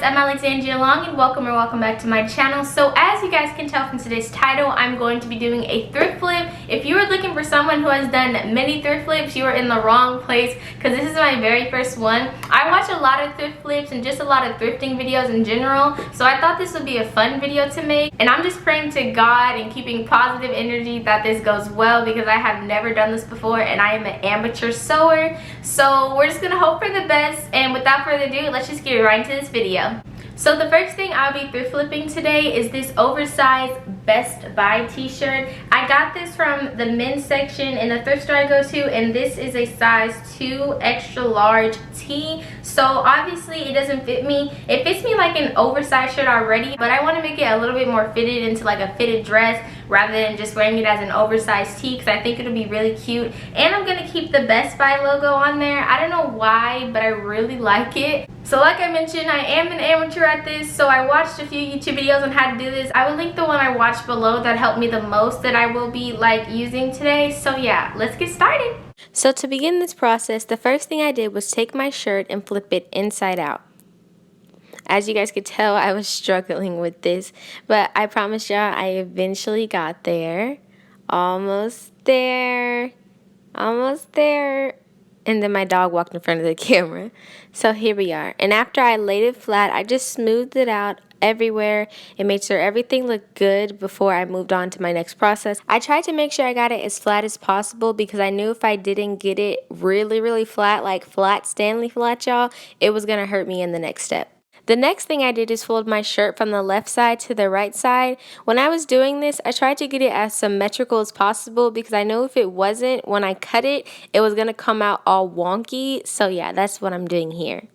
I'm Alexandria Long and welcome back to my channel. So as you guys can tell from today's title, I'm going to be doing a thrift flip. If you are looking for someone who has done many thrift flips, you are in the wrong place because this is my very first one. I watch a lot of thrift flips and just a lot of thrifting videos in general, so I thought this would be a fun video to make, and I'm just praying to God and keeping positive energy that this goes well because I have never done this before and I am an amateur sewer. So we're just gonna hope for the best, and without further ado, let's just get right into this video. So the first thing I'll be thrift flipping today is this oversized Best Buy t-shirt. I got this from the men's section in the thrift store I go to, and this is a size 2 extra large tee. So obviously it doesn't fit me. It fits me like an oversized shirt already, but I want to make it a little bit more fitted into like a fitted dress rather than just wearing it as an oversized tee because I think it'll be really cute. And I'm gonna keep the Best Buy logo on there. I don't know why, but I really like it. So like I mentioned, I am an amateur at this, so I watched a few YouTube videos on how to do this. I will link the one I watched below that helped me the most that I will be like using today. So yeah, let's get started. So to begin this process, the first thing I did was take my shirt and flip it inside out. As you guys could tell, I was struggling with this, but I promise y'all I eventually got there. Almost there. Almost there. And then my dog walked in front of the camera. So here we are. And after I laid it flat, I just smoothed it out everywhere and made sure everything looked good before I moved on to my next process. I tried to make sure I got it as flat as possible because I knew if I didn't get it really flat, like flat Stanley flat, y'all, it was gonna hurt me in the next step. The next thing I did is fold my shirt from the left side to the right side. When I was doing this, I tried to get it as symmetrical as possible because I know if it wasn't, when I cut it, it was going to come out all wonky. So yeah, that's what I'm doing here.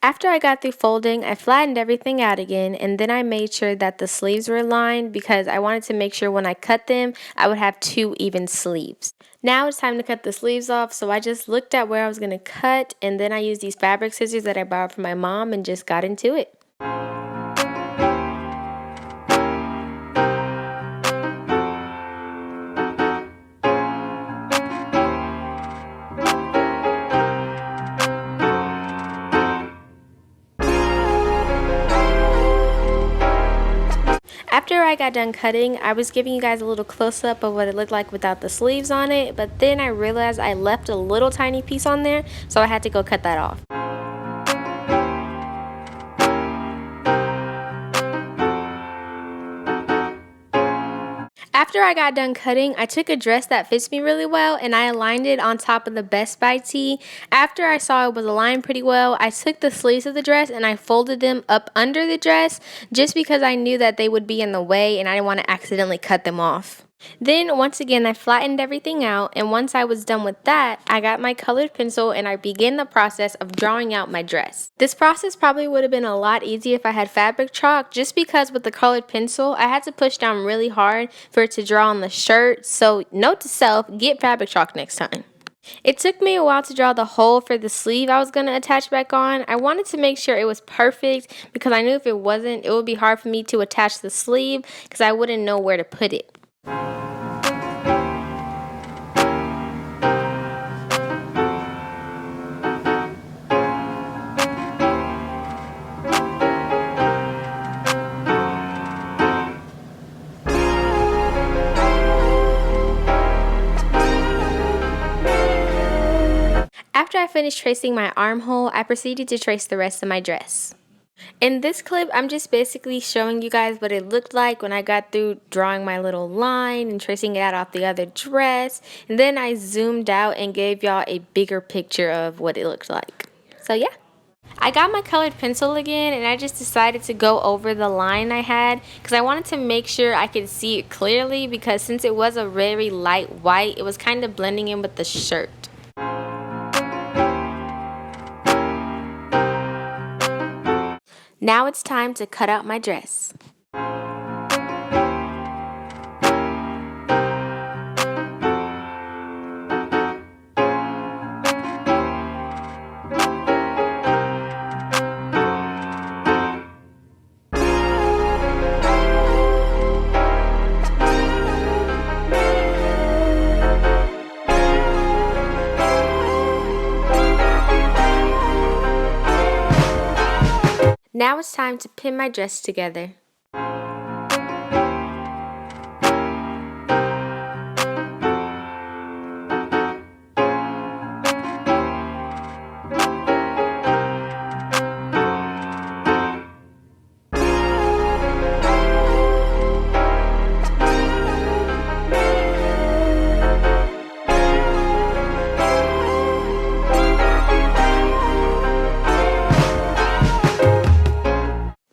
After I got through folding, I flattened everything out again, and then I made sure that the sleeves were aligned because I wanted to make sure when I cut them, I would have 2 even sleeves. Now it's time to cut the sleeves off, so I just looked at where I was going to cut, and then I used these fabric scissors that I borrowed from my mom and just got into it. After I got done cutting, I was giving you guys a little close-up of what it looked like without the sleeves on it, but then I realized I left a little tiny piece on there, so I had to go cut that off. After I got done cutting, I took a dress that fits me really well and I aligned it on top of the Best Buy tee. After I saw it was aligned pretty well, I took the sleeves of the dress and I folded them up under the dress just because I knew that they would be in the way and I didn't want to accidentally cut them off. Then once again I flattened everything out, and once I was done with that, I got my colored pencil and I began the process of drawing out my dress. This process probably would have been a lot easier if I had fabric chalk, just because with the colored pencil I had to push down really hard for it to draw on the shirt. So note to self, get fabric chalk next time. It took me a while to draw the hole for the sleeve I was going to attach back on. I wanted to make sure it was perfect because I knew if it wasn't, it would be hard for me to attach the sleeve because I wouldn't know where to put it. After I finished tracing my armhole, I proceeded to trace the rest of my dress. In this clip, I'm just basically showing you guys what it looked like when I got through drawing my little line and tracing it out off the other dress. And then I zoomed out and gave y'all a bigger picture of what it looked like. So yeah. I got my colored pencil again and I just decided to go over the line I had because I wanted to make sure I could see it clearly, because since it was a very light white, it was kind of blending in with the shirt. Now it's time to cut out my dress. Now it's time to pin my dress together.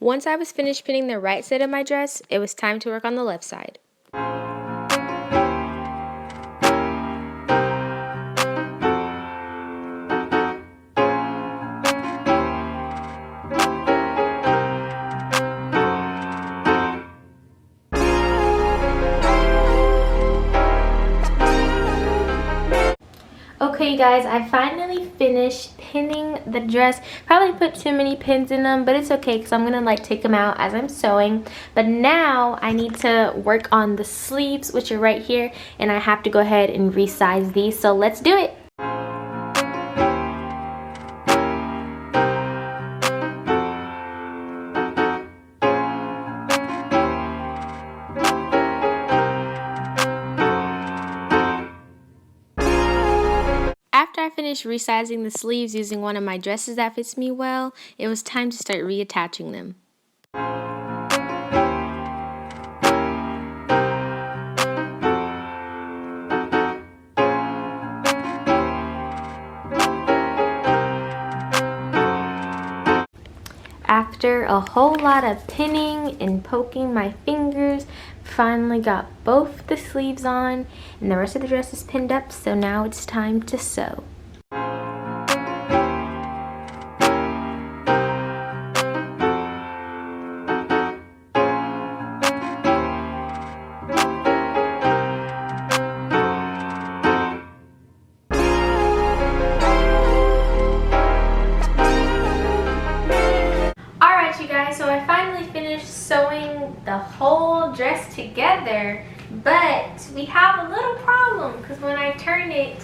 Once I was finished pinning the right side of my dress, it was time to work on the left side. Okay guys, I finally finished pinning the dress. Probably put too many pins in them, but it's okay because I'm gonna like take them out as I'm sewing. But now I need to work on the sleeves, which are right here, and I have to go ahead and resize these, so let's do it. After I finished resizing the sleeves using one of my dresses that fits me well, it was time to start reattaching them. After a whole lot of pinning and poking my fingers, finally got both the sleeves on and the rest of the dress is pinned up, so now it's time to sew. So I finally finished sewing the whole dress together, but we have a little problem because when I turn it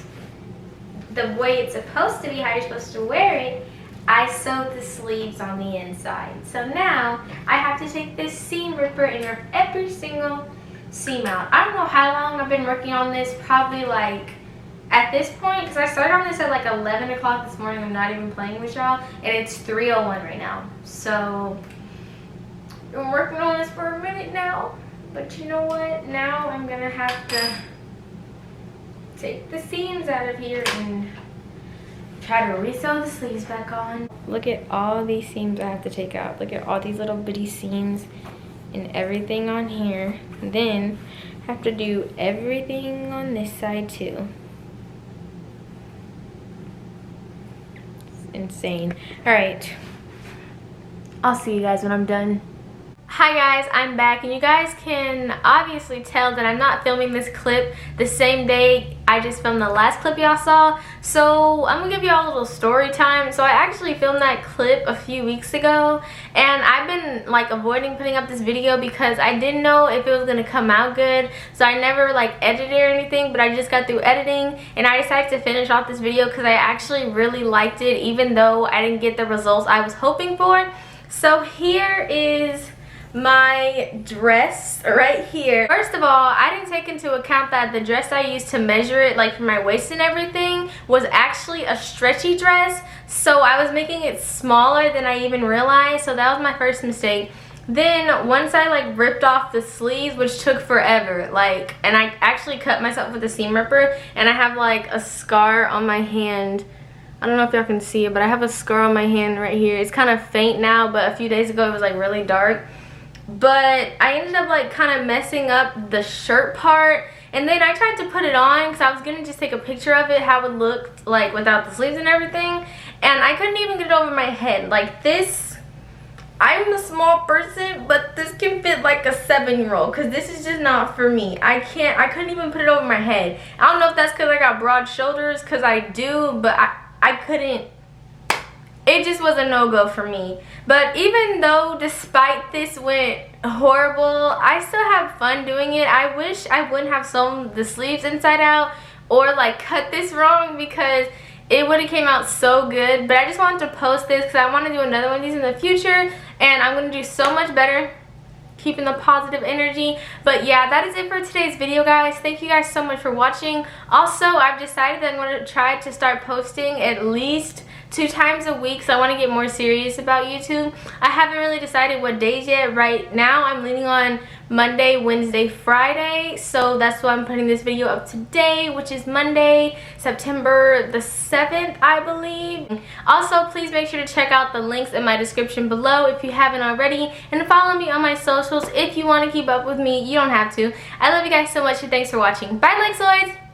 the way it's supposed to be, how you're supposed to wear it, I sewed the sleeves on the inside. So now I have to take this seam ripper and rip every single seam out. I don't know how long I've been working on this, probably like at this point, because I started on this at like 11 o'clock this morning, I'm not even playing with y'all, and it's 3:01 right now. So I've been working on this for a minute now, but you know what? Now I'm gonna have to take the seams out of here and try to resew the sleeves back on. Look at all these seams I have to take out. Look at all these little bitty seams and everything on here. And then I have to do everything on this side too. It's insane. All right, I'll see you guys when I'm done. Hi guys, I'm back, and you guys can obviously tell that I'm not filming this clip the same day I just filmed the last clip y'all saw. So I'm gonna give y'all a little story time. So I actually filmed that clip a few weeks ago, and I've been like avoiding putting up this video because I didn't know if it was gonna come out good. So I never like edited or anything, but I just got through editing and I decided to finish off this video because I actually really liked it, even though I didn't get the results I was hoping for. So here is my dress right here. First of all, I didn't take into account that the dress I used to measure it, like for my waist and everything, was actually a stretchy dress. So I was making it smaller than I even realized. So that was my first mistake. Then once I like ripped off the sleeves, which took forever, like, and I actually cut myself with a seam ripper, and I have like a scar on my hand. I don't know if y'all can see it, but I have a scar on my hand right here. It's kind of faint now, but a few days ago it was like really dark. But I ended up like kind of messing up the shirt part, and then I tried to put it on because I was gonna just take a picture of it, how it looked like without the sleeves and everything, and I couldn't even get it over my head. Like this, I'm a small person, but this can fit like a 7-year-old because this is just not for me. I couldn't even put it over my head. I don't know if that's because I got broad shoulders, because I do, but I couldn't. It just was a no-go for me. But even though despite this went horrible, I still have fun doing it. I wish I wouldn't have sewn the sleeves inside out or like cut this wrong, because it would have came out so good. But I just wanted to post this because I want to do another one of these in the future, and I'm going to do so much better keeping the positive energy. But yeah, that is it for today's video, guys. Thank you guys so much for watching. Also, I've decided that I'm going to try to start posting at least 2 times a week, so I want to get more serious about YouTube. I haven't really decided what days yet. Right now I'm leaning on Monday, Wednesday, Friday, so that's why I'm putting this video up today, which is Monday, September the 7th, I believe. Also, please make sure to check out the links in my description below if you haven't already, and follow me on my socials if you want to keep up with me. You don't have to. I love you guys so much, and thanks for watching. Bye, Lexoids!